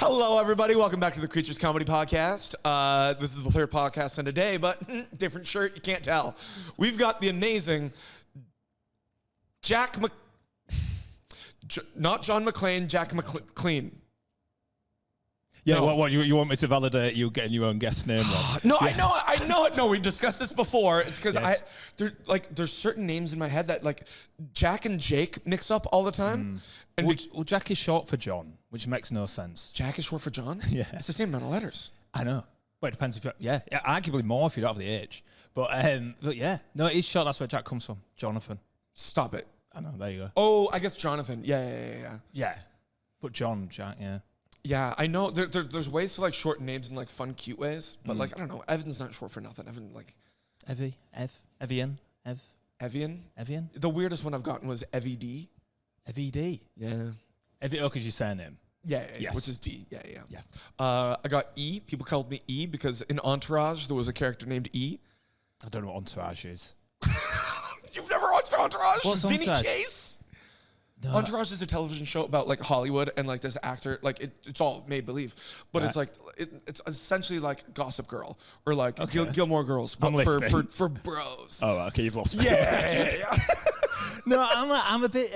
Hello, everybody. Welcome back to the Creatures Comedy Podcast. This is the third podcast in a day, but different shirt. You can't tell. We've got the amazing not John McLean, Jack McLean. Yeah, No. what you want me to validate you getting your own guest name wrong? No, Yeah. I know it. No, we discussed this before. It's because Yes. there's certain names in my head that like Jack and Jake mix up all the time. And Well, Jack is short for John, which makes no sense. Jack is short for John? Yeah. It's the same amount of letters. I know. But it depends if you're, yeah, arguably more if you don't have the age. But yeah, no, it is short. That's where Jack comes from. Jonathan. Stop it. I know, there you go. Oh, I guess Jonathan. Yeah. Yeah. But John, Jack, yeah. Yeah, I know. There's ways to like shorten names in like fun, cute ways, but like I don't know. Evan's not short for nothing. Evan like Evian. Evian. The weirdest one I've gotten was EVD. EVD. Yeah. Because your surname. Yeah, Yes. which is D. Yeah. Yeah. I got E. People called me E because in Entourage there was a character named E. I don't know what Entourage is. You've never watched Entourage? What's Vinny Entourage? Chase? No. Entourage is a television show about like Hollywood and like this actor, like it's all made believe, but it's like it's essentially like Gossip Girl or like Gilmore Girls, but for bros. Oh, okay, you've lost me. Yeah. No, I'm a bit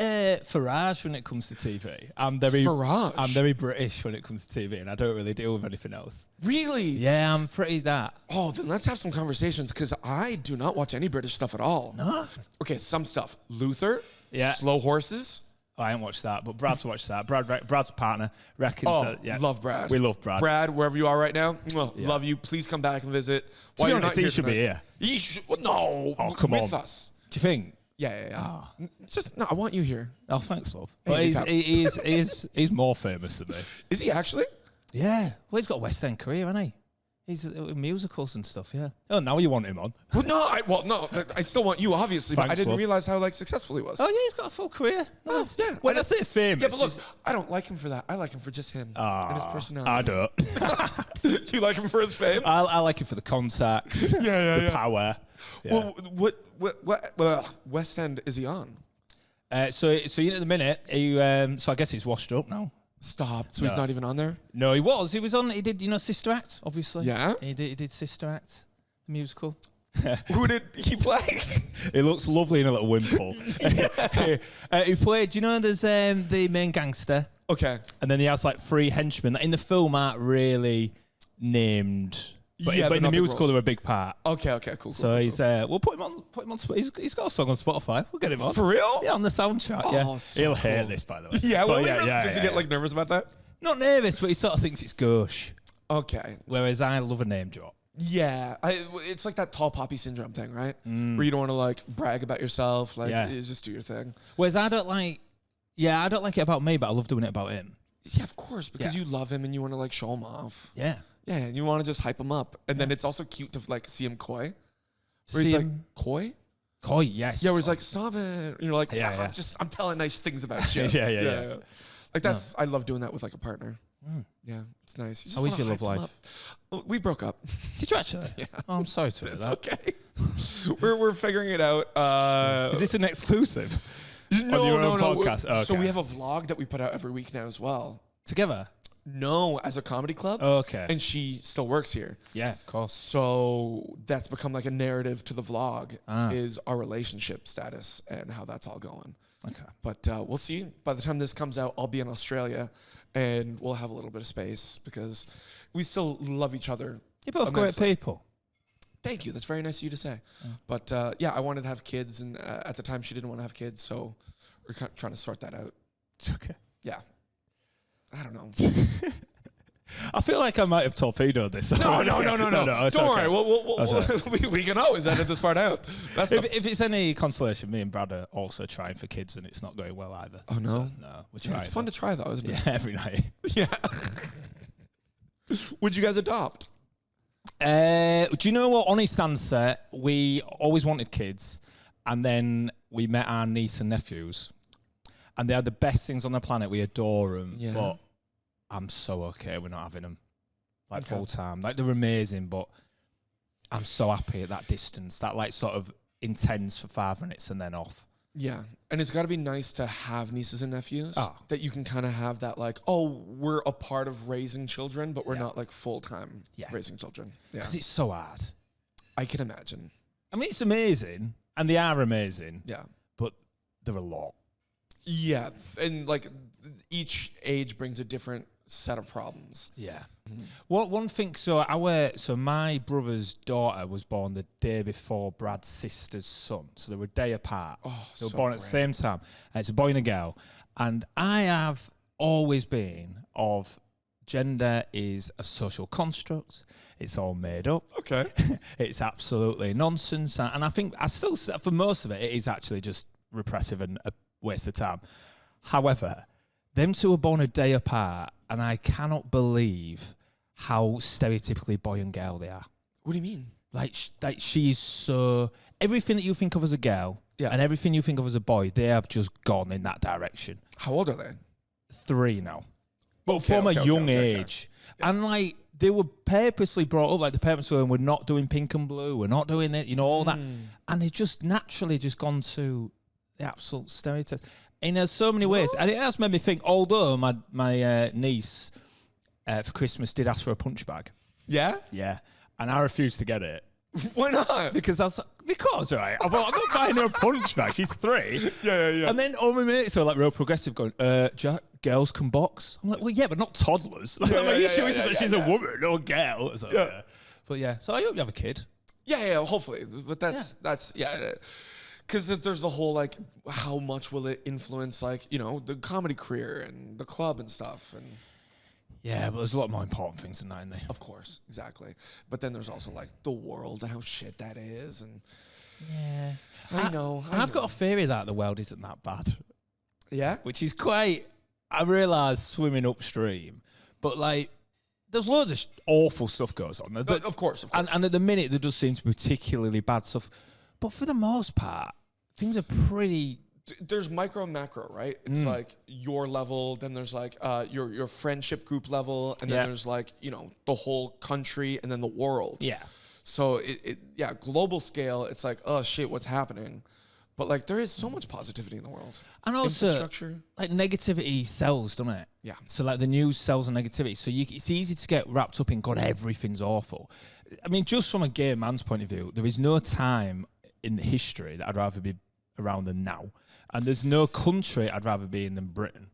Farage when it comes to TV. I'm very British when it comes to TV, and I don't really deal with anything else. Really? Yeah, I'm pretty that. Oh, then let's have some conversations because I do not watch any British stuff at all. No. Okay, some stuff. Luther. Yeah. Slow Horses. I ain't watched that, but Brad's watched that. Brad's partner reckons that. Yeah, love Brad. We love Brad. Brad, wherever you are right now, love you. Please come back and visit. To be honest, he should be here. He should. No. Oh, come on. With us. Do you think? Yeah. Just no. I want you here. Oh, thanks, love. Hey, But he's more famous than me. Is he actually? Yeah. Well, he's got a West End career, hasn't he? He's in musicals and stuff. Yeah. Oh, now you want him on? Well, no. I still want you, obviously, but I Thanks, didn't love. realize how like successul he was. Oh yeah, he's got a full career. Nice. Yeah. When I say famous, Yeah, but look, I don't like him for that. I like him for just him and his personality. I don't. Do you like him for his fame? I like him for the contacts. The power. Yeah. Well, what West End is he on? So you know, at the minute, so I guess he's washed up now. Stop. So he's not even on there? No, he was. He was on. He did, Sister Act, obviously. Yeah. He did Sister Act, the musical. Who did he play? He looks lovely in a little wimple. He played. Do you know there's the main gangster? Okay. And then he has like 3 henchmen that in the film aren't really named. But, Yeah, but they're in the not big musical, roles. they're a big part. Okay, cool. So he's we'll put him on. He's got a song on Spotify. We'll get him on. For real? Yeah, on the soundtrack. Oh, Yeah, so he'll cool. hate this, by the way. Yeah, well, But does he get like nervous about that? Not nervous, but he sort of thinks it's gauche. Okay. Whereas I love a name drop. Yeah, it's like that tall poppy syndrome thing, right? Where you don't want to like brag about yourself, like just do your thing. Whereas I don't like it about me, but I love doing it about him. Yeah, of course, because you love him and you want to like show him off. Yeah. Yeah, and you want to just hype him up, and then it's also cute to like see him coy. Where he's like coy. Coy, yes. Yeah, where he's like, stop it. And you're like, Yeah. I'm telling nice things about you. Yeah. Like that's, I love doing that with like a partner. Yeah, it's nice. You just How is wanna your love hype them life? up. We broke up. Did you actually? Yeah. Oh, I'm sorry to hear It's that. okay. We're figuring it out. Is this an exclusive? No, on your own podcast? Oh, So okay. we have a vlog that we put out every week now as well. Together? No, as a comedy club. Oh, okay. And she still works here. Yeah, of course. So that's become like a narrative to the vlog is our relationship status and how that's all going. Okay. But we'll see. By the time this comes out, I'll be in Australia and we'll have a little bit of space because we still love each other. You're both great immensely. people. Thank you. That's very nice of you to say. But I wanted to have kids, and at the time she didn't want to have kids, so we're trying to sort that out. It's okay. Yeah. I don't know. I feel like I might have torpedoed this. No. It's Don't okay. worry. We can always edit this part out. That's If it's any consolation, me and Brad are also trying for kids, and it's not going well either. Oh, no? So, no, we're trying. it's fun to try, though, isn't it? Yeah, every night. Yeah. Would you guys adopt? Do you know what? Honest answer, we always wanted kids, and then we met our niece and nephews, and they are the best things on the planet. We adore them, but I'm so okay with not having them, like full time. Like they're amazing, but I'm so happy at that distance, that like sort of intense for 5 minutes and then off. Yeah. And it's got to be nice to have nieces and nephews that you can kind of have that like, oh, we're a part of raising children, but we're not like full-time raising children. Yeah. Because it's so hard. I can imagine. I mean, it's amazing, and they are amazing. Yeah. But they're a lot. Yeah. And like each age brings a different set of problems. Yeah. Well, one thing, so my brother's daughter was born the day before Brad's sister's son. So they were a day apart. Oh, they were born at the same time. And it's a boy and a girl. And I have always been of gender is a social construct. It's all made up. Okay. It's absolutely nonsense. And I think for most of it, it is actually just repressive and a waste of time. However, them two were born a day apart, and I cannot believe how stereotypically boy and girl they are. What do you mean? Like she's so... Everything that you think of as a girl and everything you think of as a boy, they have just gone in that direction. How old are they? 3 now. But from a young age. Yeah. And, like, they were purposely brought up, like, the parents were not doing pink and blue, we're not doing it, all that. And they just naturally just gone to the absolute stereotypes. In so many ways. And it has made me think, although my niece for Christmas did ask for a punch bag. Yeah? Yeah. And I refused to get it. Why not? Because right? I'm not buying her a punch bag. She's 3. Yeah. And then all my mates are like real progressive going, Jack, girls can box. I'm like, well, yeah, but not toddlers. Like, are you sure that she's a woman or a girl? So, yeah. But yeah, so I hope you have a kid. Yeah, hopefully. But that's because there's the whole, like, how much will it influence, like, the comedy career and the club and stuff. And yeah, but there's a lot more important things than that, isn't there? Of course, exactly. But then there's also, like, the world and how shit that is. And yeah. I know. I've got a theory that the world isn't that bad. Yeah? Which is quite, I realise, swimming upstream. But, like, there's loads of awful stuff goes on. Of course. And at the minute, there does seem to be particularly bad stuff. But for the most part, things are pretty... There's micro and macro, right? It's like your level, then there's like your friendship group level, and then there's like, the whole country and then the world. Yeah. So global scale, it's like, oh shit, what's happening? But like there is so much positivity in the world. And also, infrastructure. Like negativity sells, doesn't it? Yeah. So like the news sells on negativity. So it's easy to get wrapped up in, God, everything's awful. I mean, just from a gay man's point of view, there is no time in history that I'd rather be around than now. And there's no country I'd rather be in than Britain.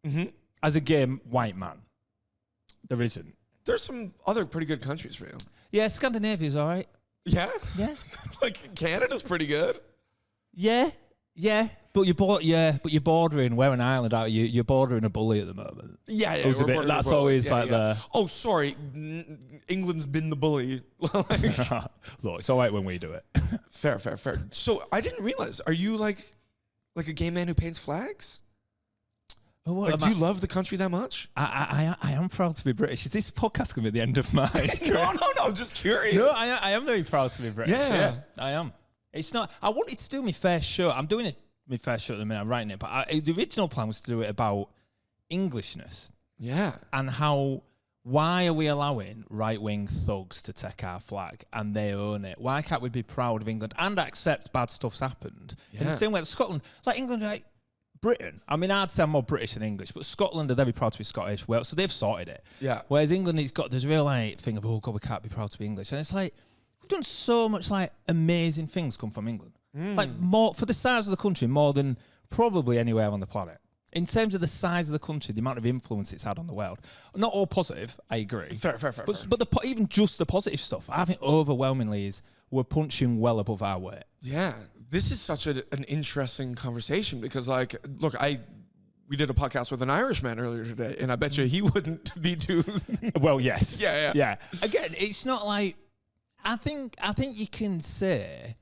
Mm-hmm. As a gay white man, there isn't. There's some other pretty good countries for you. Yeah, Scandinavia's all right. Yeah? Yeah. Like Canada's pretty good. Yeah. But you're bordering, we're an island, aren't you? You're bordering a bully at the moment. Yeah. That's always like the... Oh, sorry. England's been the bully. Look, it's all right when we do it. Fair. So I didn't realize, are you like a gay man who paints flags? Oh, what, do you love the country that much? I am proud to be British. Is this podcast going to be the end of my... No, I'm just curious. No, I am very proud to be British. Yeah, I am. It's not... I wanted to do my first show. I'm doing my first show at the minute. I'm writing it. But the original plan was to do it about Englishness. Yeah. And why are we allowing right-wing thugs to take our flag and they own it? Why can't we be proud of England and accept bad stuff's happened? Yeah. In the same way that Scotland... Like England, like... Britain, I mean, I'd say I'm more British than English, but Scotland are very proud to be Scottish. Well, so they've sorted it. Yeah. Whereas England, there's a real like thing of, oh God, we can't be proud to be English, and it's like we've done so much like amazing things come from England, like more for the size of the country, more than probably anywhere on the planet. In terms of the size of the country, the amount of influence it's had on the world, not all positive. I agree. Fair. But even just the positive stuff, I think overwhelmingly is we're punching well above our weight. Yeah. This is such an interesting conversation because, like, look, we did a podcast with an Irishman earlier today, and I bet you he wouldn't be too... Well, yes. Yeah. Again, it's not like... I think you can say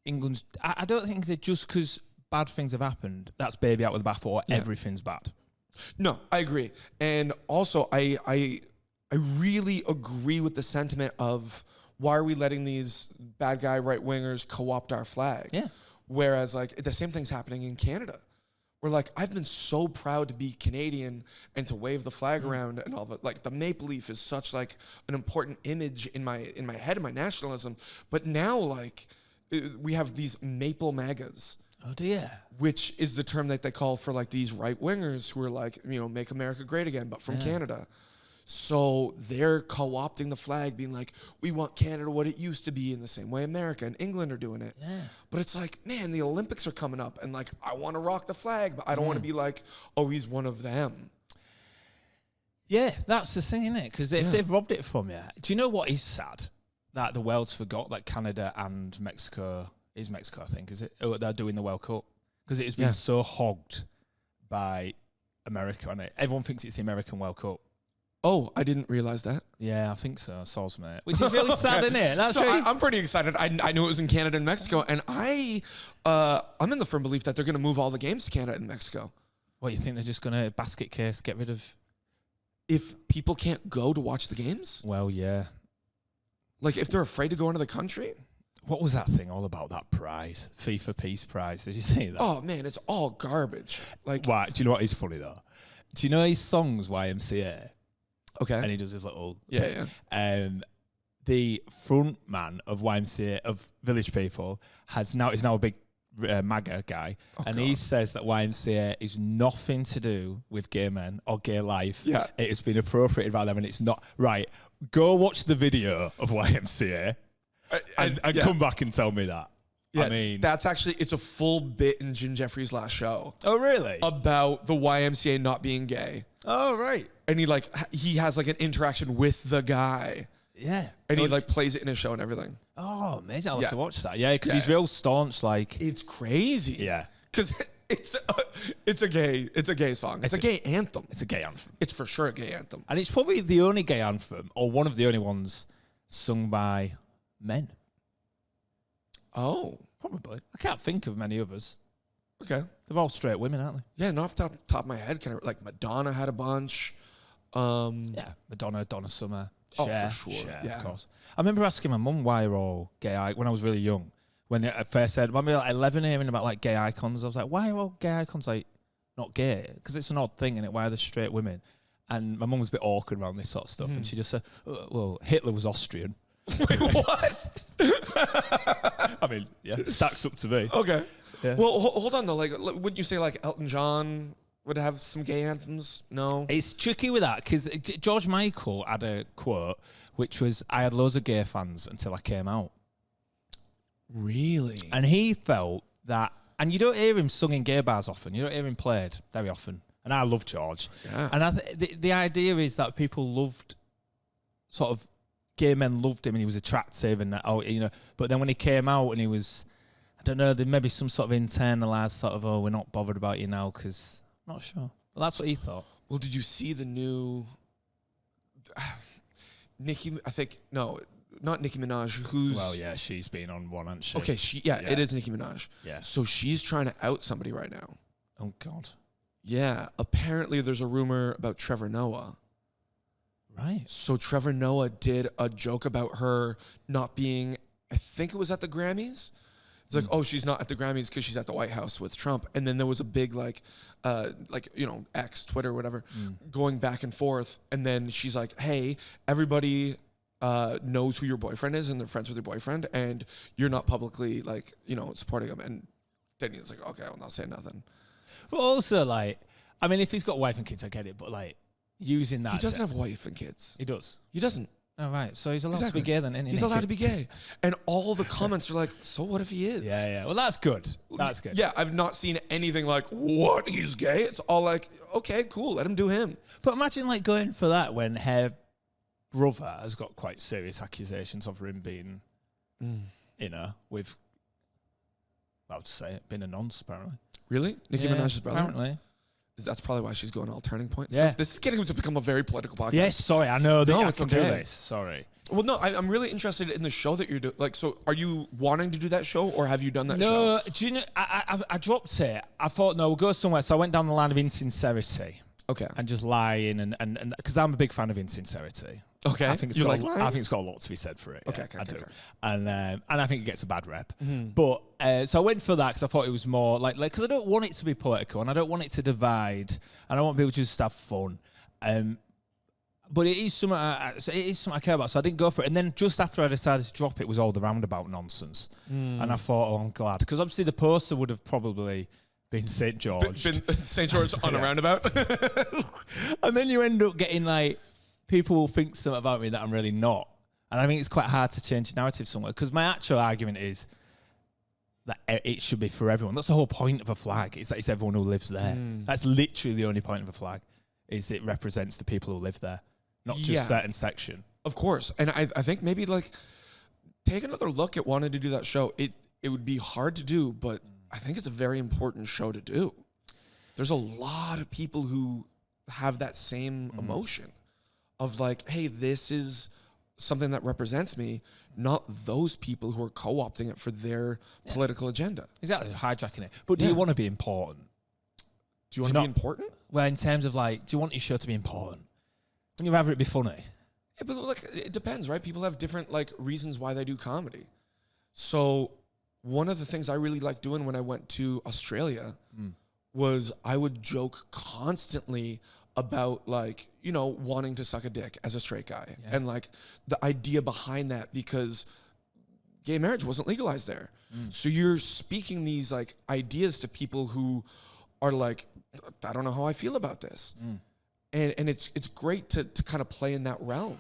England's... I don't think that just because bad things have happened, that's baby out with the bathwater, everything's bad. No, I agree. And also, I really agree with the sentiment of... Why are we letting these bad guy right-wingers co-opt our flag? Yeah. Whereas, like, the same thing's happening in Canada. Where, like, I've been so proud to be Canadian and to wave the flag around and all that. Like, the maple leaf is such, like, an important image in my head, in my nationalism. But now, like, we have these maple MAGAs. Oh dear. Which is the term that they call for like these right wingers who are like, make America great again, but from Canada. So they're co-opting the flag, being like, we want Canada what it used to be, in the same way America and England are doing it. Yeah. But it's like, man, the Olympics are coming up, and like, I want to rock the flag, but I don't want to be like, oh, he's one of them. Yeah, that's the thing, isn't it? Because if they've robbed it from you, do you know what is sad? That the world's forgot that Canada and Mexico, I think, is it? Oh, they're doing the World Cup. Because it has been so hogged by America, and everyone thinks it's the American World Cup. Oh, I didn't realize that. Yeah, I think so. Soz, mate. Which is really sad, isn't it? That's I'm pretty excited. I knew it was in Canada and Mexico, and I'm in the firm belief that they're going to move all the games to Canada and Mexico. What, you think they're just going to basket case, get rid of... If people can't go to watch the games? Well, yeah. Like, if they're afraid to go into the country? What was that thing all about, that prize? FIFA Peace Prize. Did you see that? Oh, man, it's all garbage. Like, Why? Do you know what is funny, though? Do you know his songs, YMCA? Okay. And he does his little... Yeah. The front man of YMCA, of Village People, is now a big MAGA guy. He says that YMCA is nothing to do with gay men or gay life. Yeah. It has been appropriated by them, and it's not... Right, go watch the video of YMCA and come back and tell me that. Yeah, I mean... it's a full bit in Jim Jeffries' last show. Oh, really? About the YMCA not being gay. Oh, right. And he has like an interaction with the guy. Yeah. And he like plays it in his show and everything. Oh, amazing. I'll have to watch that. Yeah, because he's real staunch, like... It's crazy. Yeah. Because it's a gay song. It's a gay anthem. It's a gay anthem. It's for sure a gay anthem. And it's probably the only gay anthem, or one of the only ones, sung by men. Oh. Probably. I can't think of many others. Okay. They're all straight women, aren't they? Yeah, not off the top of my head. Like Madonna had a bunch. Yeah, Madonna, Donna Summer. Cher, for sure. Cher, of course. I remember asking my mum why are all gay when I was really young. When I first said, when we were like 11 hearing about like gay icons, I was like, why are all gay icons like not gay? Because it's an odd thing, and why are they straight women? And my mum was a bit awkward around this sort of stuff, and she just said, well, Hitler was Austrian. Wait, what? I mean, yeah, stacks up to me. Okay. Yeah. Well, hold on though. Like, wouldn't you say like Elton John would have some gay anthems? No. It's tricky with that because George Michael had a quote which was, "I had loads of gay fans until I came out." Really? And he felt that, and you don't hear him sung in gay bars often. You don't hear him played very often. And I love George. Yeah. And the idea is that people loved, sort of, gay men loved him, and he was attractive, and But then when he came out, and he was, I don't know, there may be some sort of internalized sort of, we're not bothered about you now, because I'm not sure. But that's what he thought. Well, did you see the new Nicki? I think no, not Nicki Minaj. Who's well, yeah, she's been on one, hasn't she? Okay, it is Nicki Minaj. Yeah. So she's trying to out somebody right now. Oh God. Yeah. Apparently, there's a rumor about Trevor Noah. Right. So Trevor Noah did a joke about her not being, I think it was at the Grammys. It's like, oh, she's not at the Grammys because she's at the White House with Trump. And then there was a big X, Twitter, whatever, going back and forth. And then she's like, hey, everybody knows who your boyfriend is and they're friends with your boyfriend. And you're not publicly supporting him. And then he's like, okay, I'll not say nothing. But also if he's got a wife and kids, I get it. But using that. He doesn't have a wife and kids. He does. He doesn't. Oh, right. So he's allowed to be gay then, isn't he? He's allowed to be gay. And all the comments are like, so what if he is? Yeah. Well, that's good. That's good. Yeah, I've not seen anything like, what, he's gay? It's all like, okay, cool, let him do him. But imagine going for that when her brother has got quite serious accusations of him being, with, I'll just say it, being a nonce, apparently. Really? Nicki Minaj's brother? Apparently. That's probably why she's going all turning points. Yeah. So this is getting to become a very political podcast. Yes, sorry, I know. No, I it's can okay. do this. Sorry. Well, no, I'm really interested in the show that you're doing. So are you wanting to do that show, or have you done that show? No, do you know, I dropped it. I thought, no, we'll go somewhere. So I went down the line of insincerity. Okay. And just lying, and because I'm a big fan of insincerity. Okay. I think it's got a lot to be said for it. Okay, yeah, okay. And I think it gets a bad rep. Mm-hmm. But so I went for that because I thought it was more because I don't want it to be political and I don't want it to divide. And I want people to just have fun. But it is something I care about, so I didn't go for it. And then just after I decided to drop it was all the roundabout nonsense. And I thought, oh, I'm glad. Because obviously the poster would have probably been St. George. St. George on a roundabout. And then you end up getting like, people will think something about me that I'm really not. And I think it's quite hard to change the narrative somewhere. Because my actual argument is that it should be for everyone. That's the whole point of a flag. It's that it's everyone who lives there. That's literally the only point of a flag, is it represents the people who live there. Not just certain section. Of course. And I think maybe like take another look at wanting to do that show. It would be hard to do, but I think it's a very important show to do. There's a lot of people who have that same emotion of like, hey, this is something that represents me, not those people who are co-opting it for their political agenda. Exactly, hijacking it. But do you want to be important? Do you want to be important? Well, in terms of like, do you want your show to be important? Wouldn't you rather it be funny? Yeah, but like, it depends, right? People have different like reasons why they do comedy. So one of the things I really liked doing when I went to Australia was I would joke constantly about like, you know, wanting to suck a dick as a straight guy and like the idea behind that, because gay marriage wasn't legalized there. So you're speaking these like ideas to people who are like, I don't know how I feel about this. And it's great to kind of play in that realm,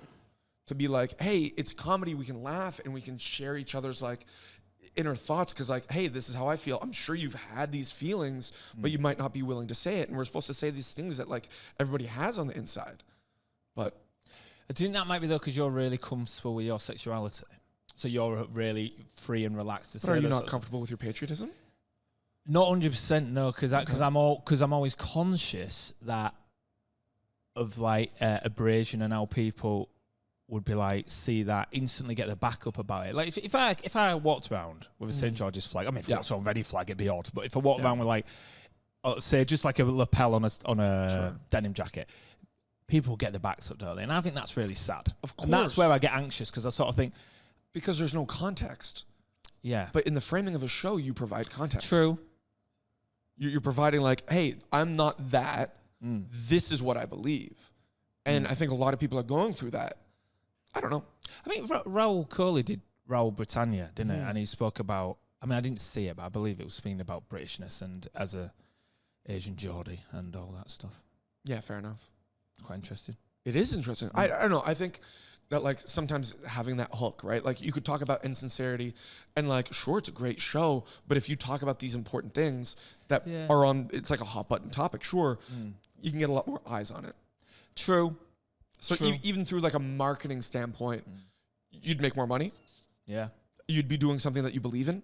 to be like, hey, it's comedy. We can laugh and we can share each other's like inner thoughts. Cause like, hey, this is how I feel. I'm sure you've had these feelings, but you might not be willing to say it. And we're supposed to say these things that like everybody has on the inside. But I think that might be though, cause you're really comfortable with your sexuality. So you're really free and relaxed to say. But are you not comfortable with your patriotism? Not 100%, no. Cause I'm always conscious that of like abrasion and how people would be like, see that, instantly get the backup about it. Like if I walked around with a St. George's flag, I mean, if I walked around with any flag, it'd be odd. But if I walked around with like, say just like a lapel on a denim jacket, people will get their backs up, don't they? And I think that's really sad. Of course. And that's where I get anxious, because I sort of think, because there's no context. Yeah. But in the framing of a show, you provide context. True. You're providing like, hey, I'm not that. This is what I believe. And I think a lot of people are going through that. I don't know. I mean, Raoul Coley did Raoul Britannia, didn't it? And he spoke about, I mean, I didn't see it, but I believe it was speaking about Britishness and as a Asian Geordie and all that stuff. Yeah, fair enough. Quite interesting. It is interesting. I don't know. I think that like sometimes having that hook, right? Like you could talk about insincerity and like, sure, it's a great show, but if you talk about these important things that are on, it's like a hot button topic, sure, you can get a lot more eyes on it. True. So even through like a marketing standpoint, you'd make more money. Yeah. You'd be doing something that you believe in.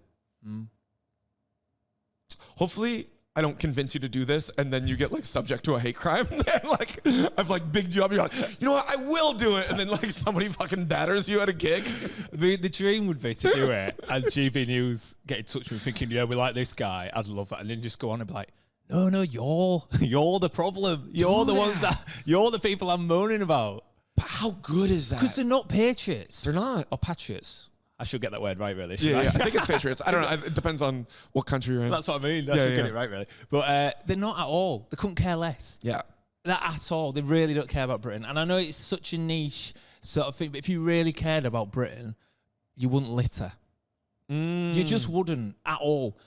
Hopefully I don't convince you to do this and then you get like subject to a hate crime. And like I've like bigged you up. You're like, you know what? I will do it. And then like somebody fucking batters you at a gig. The dream would be to do it and GB News get in touch with me thinking, yeah, we like this guy. I'd love that. And then just go on and be like, no, you're the problem. You're the ones you're the people I'm moaning about. But how good is that? Because they're not patriots. They're not. Or patriots. I should get that word right, really. Yeah, I think it's patriots. I don't know. It depends on what country you're in. That's what I mean. I should get it right, really. But they're not at all. They couldn't care less. Yeah. That at all. They really don't care about Britain. And I know it's such a niche sort of thing, but if you really cared about Britain, you wouldn't litter. You just wouldn't at all.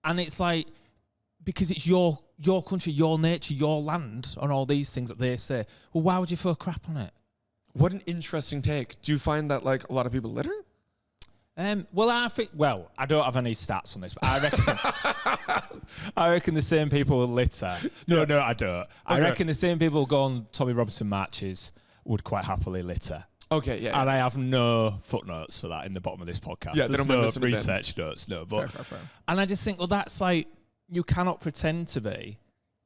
And it's like, because it's your country, your nature, your land, and all these things that they say. Well, why would you throw crap on it? What an interesting take. Do you find that like a lot of people litter? Well, I don't have any stats on this, but I reckon the same people will litter. No, I don't. Okay. I reckon the same people who go on Tommy Robinson matches would quite happily litter. Okay, yeah. And I have no footnotes for that in the bottom of this podcast. Yeah, there's no research notes, no. But fair. And I just think, well, that's like, you cannot pretend to be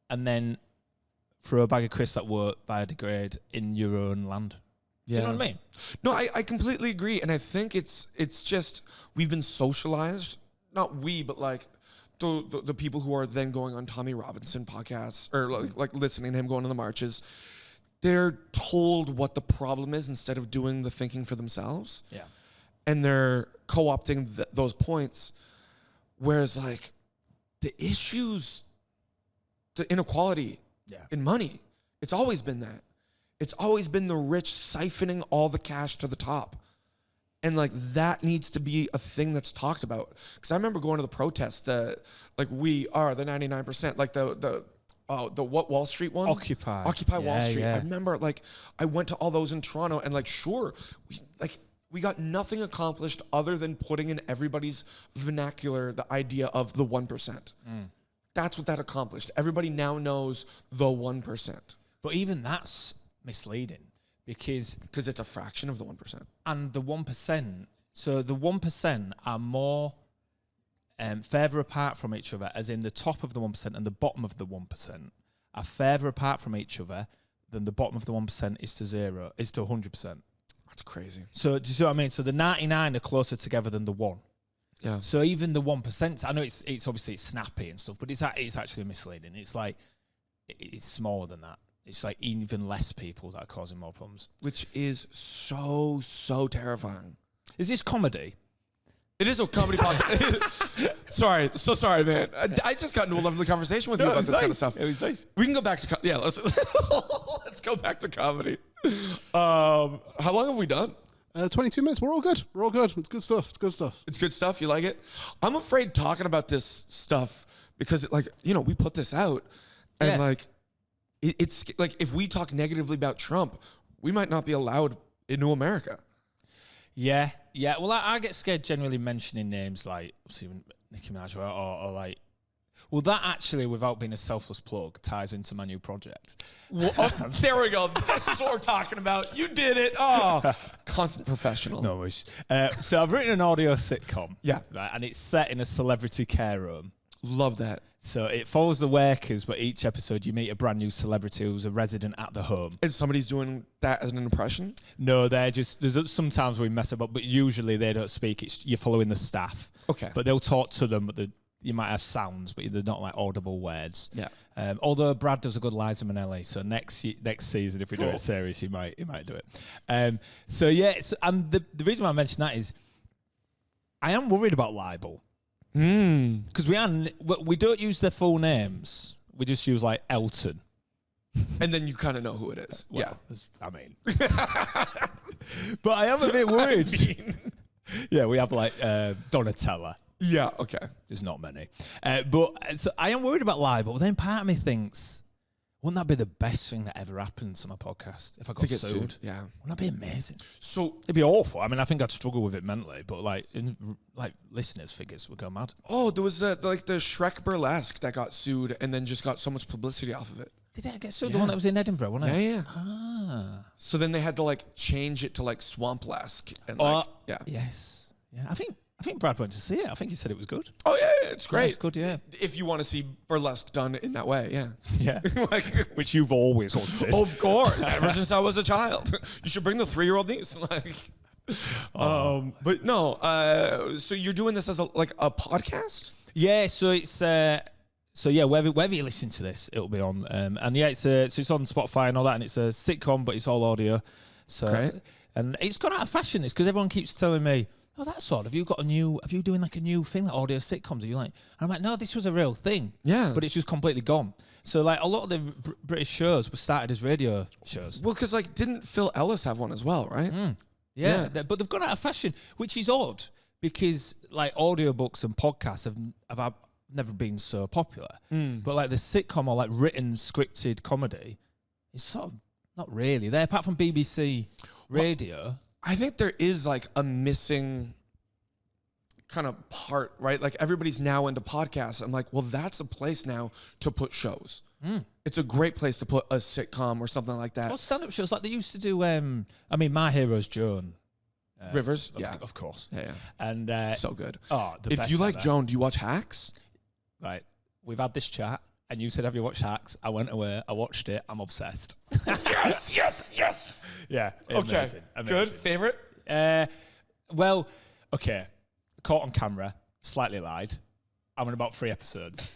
and then throw a bag of crisps that won't biodegrade in your own land. Do you know what I mean? No, I completely agree. And I think it's just, we've been socialized, not we, but like the people who are then going on Tommy Robinson podcasts or like listening to him going to the marches, they're told what the problem is instead of doing the thinking for themselves. Yeah. And they're co-opting those points. Whereas like the issues, the inequality in money, it's always been that. It's always been the rich siphoning all the cash to the top. And like that needs to be a thing that's talked about. Because I remember going to the protest, like we are the 99%, like the what Wall Street one? Occupy Wall Street. I remember like I went to all those in Toronto, and like sure, we got nothing accomplished other than putting in everybody's vernacular the idea of the 1%. That's what that accomplished. Everybody now knows the 1%. But even that's misleading because it's a fraction of the 1%. And the 1%, so the 1% are more further apart from each other, as in the top of the 1% and the bottom of the 1% are further apart from each other than the bottom of the 1% is to 100%. That's crazy. So do you see what I mean? So the 99 are closer together than the 1. Yeah. So even the 1%, I know it's obviously it's snappy and stuff, but it's actually misleading. It's like it's smaller than that. It's like even less people that are causing more problems. Which is so terrifying. Is this comedy? It is a comedy podcast. sorry, man. I just got into a lovely conversation with you about this kind of stuff. It was nice. We can go back to let's go back to comedy. How long have we done? 22 minutes. We're all good. It's good stuff. It's good stuff. You like it? I'm afraid talking about this stuff because we put this out and it's like if we talk negatively about Trump, we might not be allowed into America. Yeah. Well, I get scared generally mentioning names like Nicki Minaj or like. Well, that actually, without being a selfless plug, ties into my new project. Well, there we go. This is what we're talking about. You did it. Oh, constant professional. No worries. So I've written an audio sitcom. Yeah. Right, and it's set in a celebrity care home. Love that. So it follows the workers, but each episode you meet a brand new celebrity who's a resident at the home. And somebody's doing that as an impression? No, there's sometimes we mess up, but usually they don't speak. You're following the staff. Okay. But they'll talk to them, but you might have sounds, but they're not like audible words. Yeah. Although Brad does a good Liza Minnelli, so next season, if we do it serious, he might do it. So yeah, and the reason why I mention that is I am worried about libel. Because we don't use their full names. We just use like Elton. And then you kind of know who it is. Well, yeah. I mean. But I am a bit worried. Yeah, we have like Donatella. Yeah, okay. There's not many. But so I am worried about libel. Then part of me thinks, wouldn't that be the best thing that ever happened to my podcast if I got sued? Yeah. Wouldn't that be amazing? So it'd be awful. I mean, I think I'd struggle with it mentally, but like listeners' figures would go mad. Oh, there was the Shrek Burlesque that got sued and then just got so much publicity off of it. Did it get sued? Yeah. The one that was in Edinburgh, wasn't it? Yeah. Ah. So then they had to change it to Swamp-lesque and yeah. Yes. Yeah. I think Brad went to see it. I think he said it was good. Oh, yeah, it's great. It's good, yeah. If you want to see burlesque done in that way, yeah. Yeah. Which you've always wanted. Of course, ever since I was a child. You should bring the 3-year-old niece. But no, so you're doing this as a podcast? Yeah, so it's... wherever you listen to this, it'll be on. And yeah, it's on Spotify and all that, and it's a sitcom, but it's all audio. So, great. And it's gone out of fashion, this, because everyone keeps telling me, oh, that's odd. Have you doing like a new thing, like audio sitcoms? Are you like? And I'm like, no, this was a real thing. Yeah. But it's just completely gone. So like a lot of the British shows were started as radio shows. Well, because didn't Phil Ellis have one as well, right? Yeah. But they've gone out of fashion, which is odd because like audiobooks and podcasts have never been so popular. But like the sitcom or like written scripted comedy is sort of not really there, apart from BBC Radio. I think there is a missing kind of part, right? Like everybody's now into podcasts. I'm like, well, that's a place now to put shows. It's a great place to put a sitcom or something like that. Or stand-up shows like they used to do. My hero's Joan. Rivers? Of course. Yeah. And so good. Oh, if you like Joan, do you watch Hacks? Right. We've had this chat. And you said, have you watched Hacks? I went away. I watched it. I'm obsessed. Yes. Yeah. Okay. Amazing. Good. Favorite? Well, okay. Caught on camera. Slightly lied. I'm in about 3 episodes.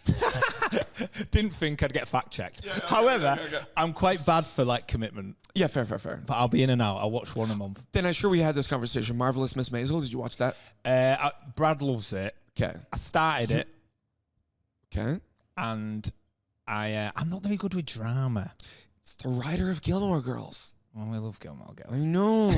Didn't think I'd get fact checked. Yeah, However, I'm quite bad for commitment. Yeah, fair. But I'll be in and out. I'll watch one a month. Then I'm sure we had this conversation. Marvelous Miss Maisel. Did you watch that? Brad loves it. Okay. I started it. Okay. And I'm not very good with drama. It's the writer of Gilmore Girls. Well, we love Gilmore Girls. I know.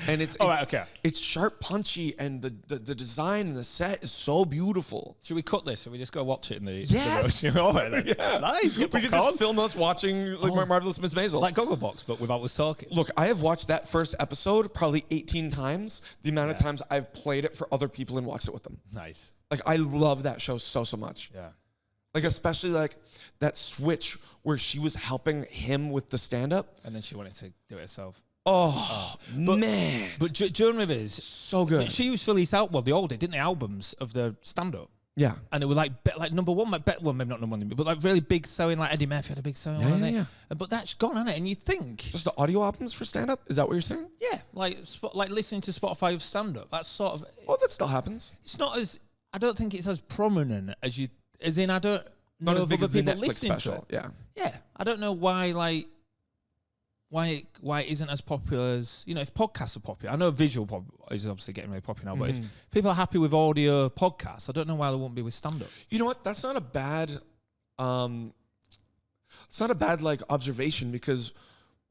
And it's All right, okay. It's sharp, punchy, and the design and the set is so beautiful. Should we cut this? Should we just go watch it in the... Yes. The All right, then. Yeah. Nice. We could just film us watching Marvelous Miss Maisel. Like Gogglebox, but without us talking. Look, I have watched that first episode probably 18 times. The amount of times I've played it for other people and watched it with them. Nice. Like, I love that show so much. Yeah. Like, especially like that switch where she was helping him with the stand-up. And then she wanted to do it herself. Man. But Joan Rivers... So good. She used to release they all did, didn't they, albums of the stand-up? Yeah. And it was like number one, maybe not number one, but like really big selling, like Eddie Murphy had a big selling one. Yeah. But that's gone, hasn't it? And you'd think... Just the audio albums for stand-up? Is that what you're saying? Yeah, like listening to Spotify of stand-up. That's sort of... Oh, that still happens. It's not as... I don't think it's as prominent as you... As in, I don't know Not as of big other as the people Netflix listening to special. it. Yeah. Yeah, I don't know why, like... Why it isn't as popular as... You know, if podcasts are popular... I know visual is obviously getting really popular now, but if people are happy with audio podcasts, I don't know why they won't be with stand-up. You know what? That's not a bad... it's not a bad, like, observation, because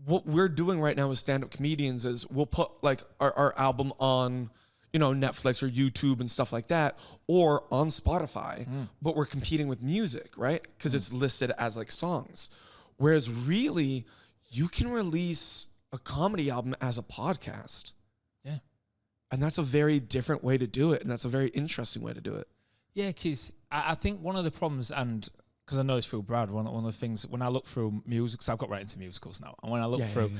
what we're doing right now with stand-up comedians is we'll put, like, our album on... you know, Netflix or YouTube and stuff like that, or on Spotify, but we're competing with music, right? Because it's listed as like songs. Whereas really, you can release a comedy album as a podcast. Yeah. And that's a very different way to do it. And that's a very interesting way to do it. Yeah, because I think one of the problems, and because I know it's through Brad, one of the things, when I look through music, because I've got right into musicals now, and when I look through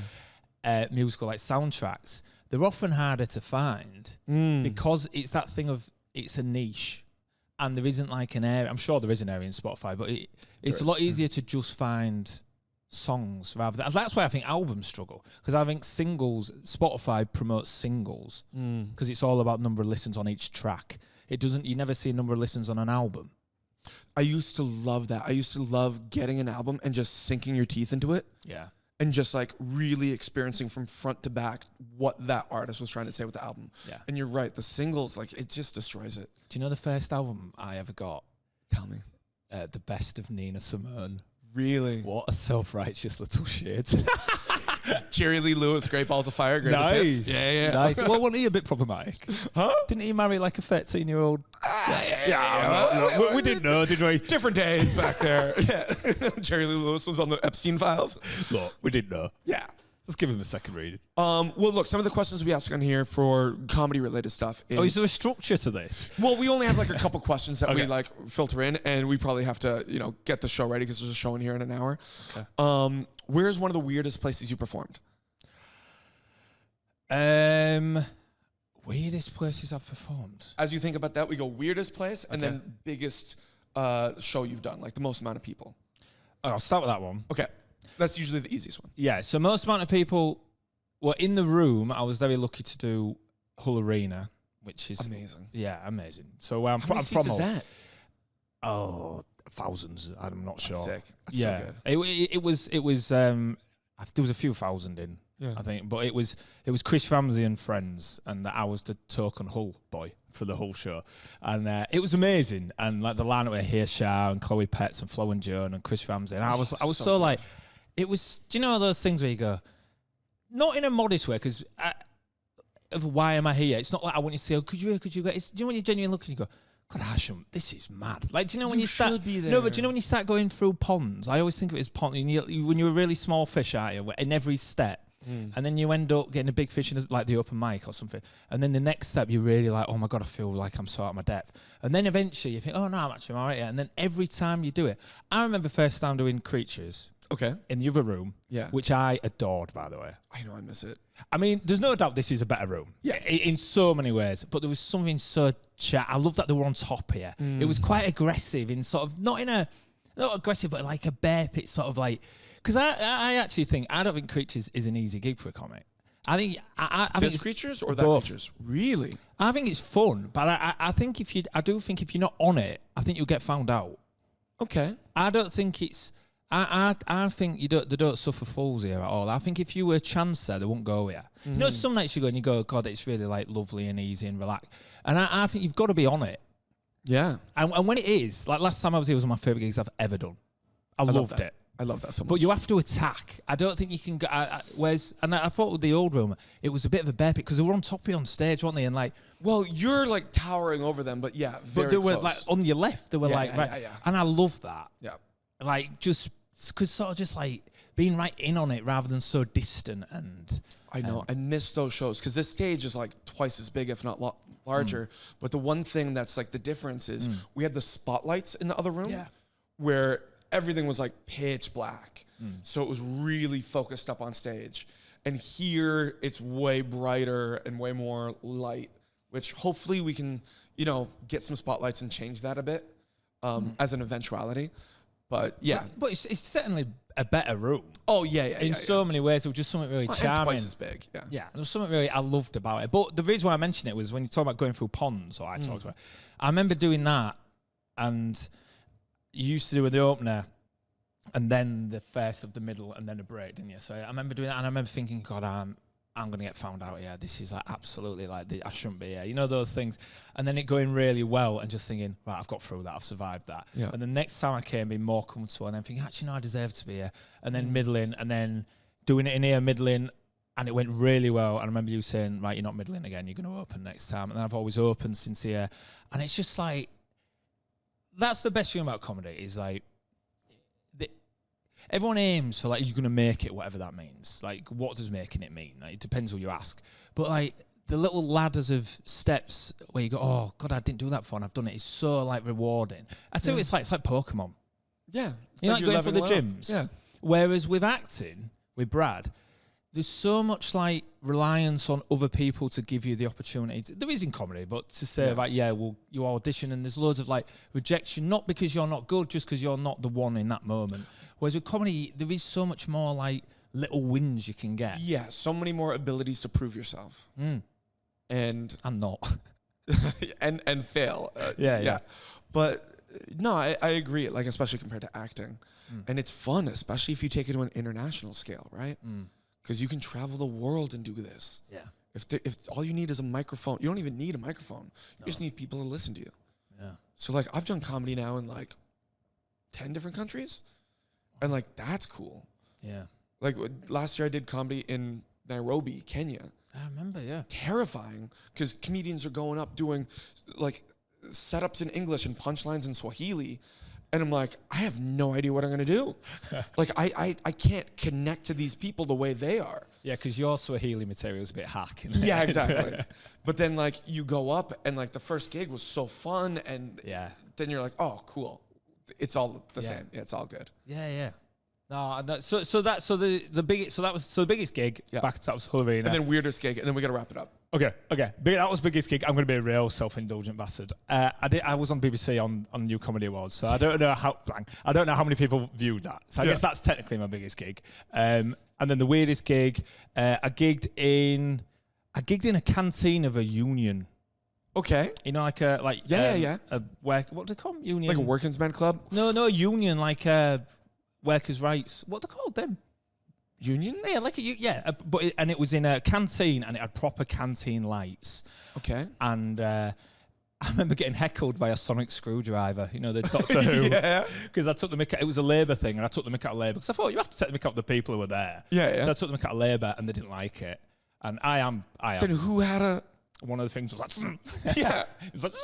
musical like soundtracks, they're often harder to find because it's that thing of it's a niche and there isn't like an area. I'm sure there is an area in Spotify, but it's a lot easier to just find songs rather than... That's why I think albums struggle, because I think singles, Spotify promotes singles because it's all about number of listens on each track. It doesn't... You never see a number of listens on an album. I used to love that. I used to love getting an album and just sinking your teeth into it. Yeah. And just like really experiencing from front to back what that artist was trying to say with the album. Yeah. And you're right, the singles, like, it just destroys it. Do you know the first album I ever got? Tell me. The Best of Nina Simone. Really? What a self-righteous little shit. Jerry Lee Lewis, Great Balls of Fire, greatest hits. Yeah. Nice. Well, wasn't he a bit problematic? Huh? Didn't he marry like a 13-year-old? We didn't know, did we? Different days back there. Yeah. Jerry Lee Lewis was on the Epstein files. Look, we didn't know. Yeah. Let's give him a second read. Well, look, some of the questions we ask on here for comedy-related stuff is... Oh, is there a structure to this? Well, we only have like a couple questions that we like filter in, and we probably have to, you know, get the show ready because there's a show in here in an hour. Okay. Where's one of the weirdest places you performed? Weirdest places I've performed. As you think about that, we go weirdest place and then biggest show you've done, like the most amount of people. Oh, I'll start with that one. Okay. That's usually the easiest one. Yeah, so most amount of people were in the room. I was very lucky to do Hull Arena, which is... Amazing. Yeah, amazing. So where I'm How many from... seats is that? Oh, thousands. I'm not sure. Sick. That's yeah. so good. It was there was a few thousand in, I think, but it was Chris Ramsey and friends, and I was the token Hull boy for the whole show, and it was amazing. And like the lineup were Hearshaw and Chloe Petts and Flo and Joan and Chris Ramsey, and I was so like, it was. Do you know those things where you go, not in a modest way, because of why am I here? It's not like I want you to say, oh, could you go? It's, do you know when you genuinely look and you go, God, Hasham, this is mad. Like, do you know when you start? Be there. No, but do you know when you start going through ponds? I always think of it as pond. When you're a really small fish, aren't you? In every step, and then you end up getting a big fish in like the open mic or something. And then the next step, you're really like, oh my God, I feel like I'm so out of my depth. And then eventually you think, oh no, I'm actually all right. And then every time you do it, I remember first time doing Creatures. Okay. In the other room, which I adored, by the way. I know, I miss it. I mean, there's no doubt this is a better room. Yeah. In so many ways. But there was something so I love that they were on top here. It was quite aggressive in sort of, not aggressive, but like a bear pit sort of like, because I actually think, I don't think Creatures is an easy gig for a comic. I think, I think this Creatures or that both. Creatures? Really? I think it's fun, but I think I do think if you're not on it, I think you'll get found out. Okay. I don't think it's, I think they don't suffer fools here at all. I think if you were a chancer, they won't go here. You know, some nights you go and you go, God, it's really like lovely and easy and relaxed. And I think you've got to be on it. Yeah. And when it is, like last time I was here was one of my favourite gigs I've ever done. I loved it. I love that so much. But you have to attack. I don't think you can go. And I thought with the old room, it was a bit of a bear pit because they were on top of you on stage, weren't they? And like, well, you're like towering over them, but yeah, very but they were close. like on your left. They were right. And I love that. Yeah. Like just because sort of just like being right in on it rather than so distant. And I know I miss those shows because this stage is like twice as big, if not larger. But the one thing that's like the difference is we had the spotlights in the other room where everything was like pitch black. So it was really focused up on stage. And here it's way brighter and way more light, which hopefully we can, get some spotlights and change that a bit as an eventuality. But yeah. But it's certainly a better room. Oh, yeah. In so many ways, it was just something really charming. And twice as big, yeah. Yeah, there was something really I loved about it. But the reason why I mentioned it was when you talk about going through ponds, or I talked about it, I remember doing that, and you used to do the opener, and then the first of the middle, and then a break, didn't you? So I remember doing that, and I remember thinking, God, I'm going to get found out here. This is like absolutely like, I shouldn't be here. You know, those things. And then it going really well and just thinking, right, I've got through that. I've survived that. Yeah. And the next time I came, being more comfortable, and then thinking, actually, no, I deserve to be here. And then middling, and then doing it in here, middling, and it went really well. And I remember you saying, right, you're not middling again. You're going to open next time. And I've always opened since here. And it's just like, that's the best thing about comedy is like, everyone aims for like you're gonna make it, whatever that means. Like, what does making it mean? Like, it depends who you ask. But like the little ladders of steps where you go, oh God, I didn't do that before, and I've done it. It's so like rewarding. I tell you, it's like Pokemon. Yeah, you like going for the gyms. Yeah. Whereas with acting, with Brad, there's so much like reliance on other people to give you the opportunity. There is in comedy, but to say like, well, you audition and there's loads of like rejection, not because you're not good, just because you're not the one in that moment. Whereas with comedy, there is so much more like little wins you can get. Yeah, so many more abilities to prove yourself. And not. and fail. Yeah. But no, I agree, like especially compared to acting. And it's fun, especially if you take it to an international scale, right? Because you can travel the world and do this. Yeah. If all you need is a microphone, you don't even need a microphone. You just need people to listen to you. Yeah. So like I've done comedy now in like 10 different countries. And like that's cool. Yeah. Like last year I did comedy in Nairobi, Kenya. I remember, yeah. Terrifying because comedians are going up doing like setups in English and punchlines in Swahili. And I'm like, I have no idea what I'm going to do. Like, I can't connect to these people the way they are. Yeah, because your Swahili material is a bit hack. Yeah, exactly. But then, like, you go up, and, like, the first gig was so fun, and then you're like, oh, cool. It's all the same. Yeah, it's all good. Yeah. No, the biggest gig. Back to that was Hull Arena. And then weirdest gig, and then we got to wrap it up. Okay. That was biggest gig. I'm going to be a real self-indulgent bastard. I was on BBC on New Comedy Awards, so I don't know how many people viewed that. So I guess that's technically my biggest gig. And then the weirdest gig, I gigged in a canteen of a union. Okay. You know, like a work. What do they call them? Union. Like a working's man club. No, union like workers' rights. What do they call them? Unions? Yeah, but it was in a canteen, and it had proper canteen lights. Okay. And I remember getting heckled by a sonic screwdriver. You know, the Doctor Who. Yeah. Because I took the mick. It was a Labour thing, and I took the mick out of Labour because I thought you have to take the mick out of the people who were there. Yeah. So I took the mick out of Labour, and they didn't like it. And I am. Then who had a? One of the things was like. Yeah. It was like.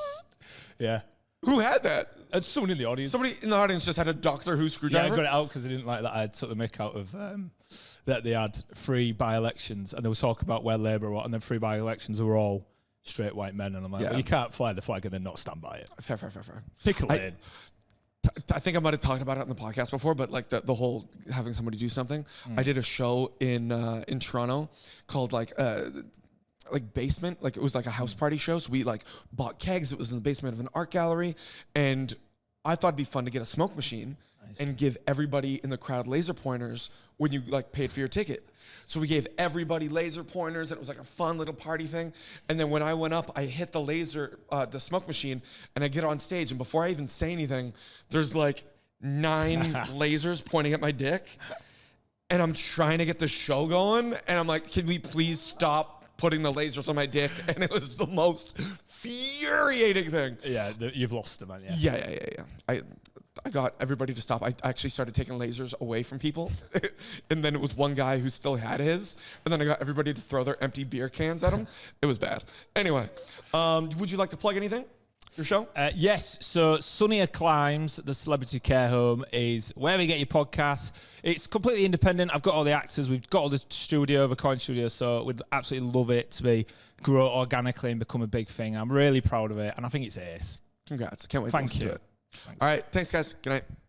Yeah. Who had that? Someone in the audience. Somebody in the audience just had a Doctor Who screwdriver? Yeah, I got it out because they didn't like that I took the mick out of that they had 3 by-elections, and they were talking about where Labour were, and then 3 by-elections were all straight white men, and I'm like, well, you can't fly the flag and then not stand by it. Fair. Pick a lane. I think I might have talked about it on the podcast before, but like the whole having somebody do something. I did a show in Toronto called like Basement, like it was like a house party show. So we like bought kegs. It was in the basement of an art gallery, and I thought it'd be fun to get a smoke machine and give everybody in the crowd laser pointers when you like paid for your ticket. So we gave everybody laser pointers, and it was like a fun little party thing. And then when I went up, I hit the smoke machine, and I get on stage, and before I even say anything, there's like 9 lasers pointing at my dick, and I'm trying to get the show going, and I'm like, can we please stop putting the lasers on my dick? And it was the most infuriating thing. Yeah, you've lost them, man. Yeah. I got everybody to stop. I actually started taking lasers away from people. And then it was one guy who still had his. And then I got everybody to throw their empty beer cans at him. It was bad. Anyway, would you like to plug anything? Your show? Yes. So Sunnier Climes, the celebrity care home, is wherever you get your podcasts. It's completely independent. I've got all the actors. We've got all the studio, recording studio. So we'd absolutely love it to grow organically and become a big thing. I'm really proud of it. And I think it's ace. Congrats. I can't wait Thank to listen you. to it. All right. Thanks, guys. Good night.